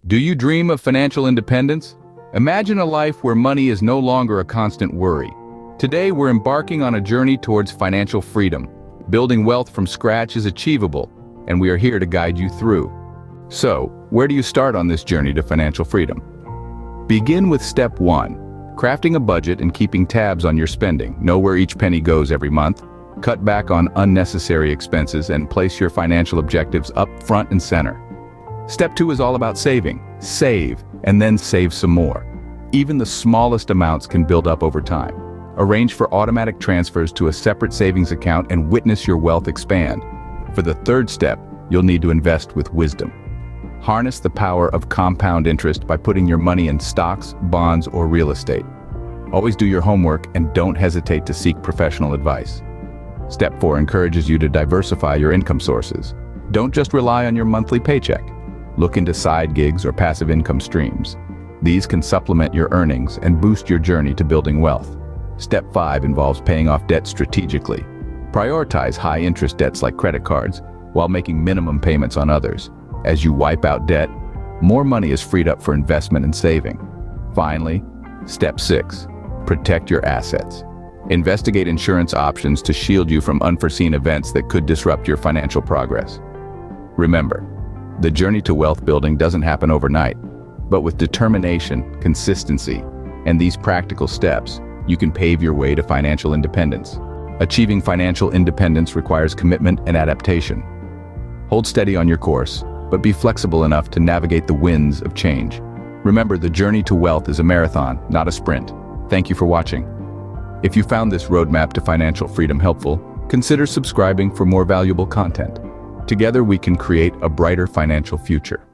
Do you dream of financial independence? Imagine a life where money is no longer a constant worry. Today, we're embarking on a journey towards financial freedom. Building wealth from scratch is achievable, and we are here to guide you through. So, where do you start on this journey to financial freedom? Begin with step 1, crafting a budget and keeping tabs on your spending. Know where each penny goes every month. Cut back on unnecessary expenses and place your financial objectives up front and center. Step 2 is all about saving. Save, and then save some more. Even the smallest amounts can build up over time. Arrange for automatic transfers to a separate savings account and witness your wealth expand. For the third step, you'll need to invest with wisdom. Harness the power of compound interest by putting your money in stocks, bonds, or real estate. Always do your homework and don't hesitate to seek professional advice. Step 4 encourages you to diversify your income sources. Don't just rely on your monthly paycheck. Look into side gigs or passive income streams. These can supplement your earnings and boost your journey to building wealth. Step 5 involves paying off debt strategically. Prioritize high-interest debts like credit cards while making minimum payments on others. As you wipe out debt, more money is freed up for investment and saving. Finally, step 6, protect your assets. Investigate insurance options to shield you from unforeseen events that could disrupt your financial progress. Remember, the journey to wealth building doesn't happen overnight, but with determination, consistency, and these practical steps, you can pave your way to financial independence. Achieving financial independence requires commitment and adaptation. Hold steady on your course, but be flexible enough to navigate the winds of change. Remember, the journey to wealth is a marathon, not a sprint. Thank you for watching. If you found this roadmap to financial freedom helpful, consider subscribing for more valuable content. Together we can create a brighter financial future.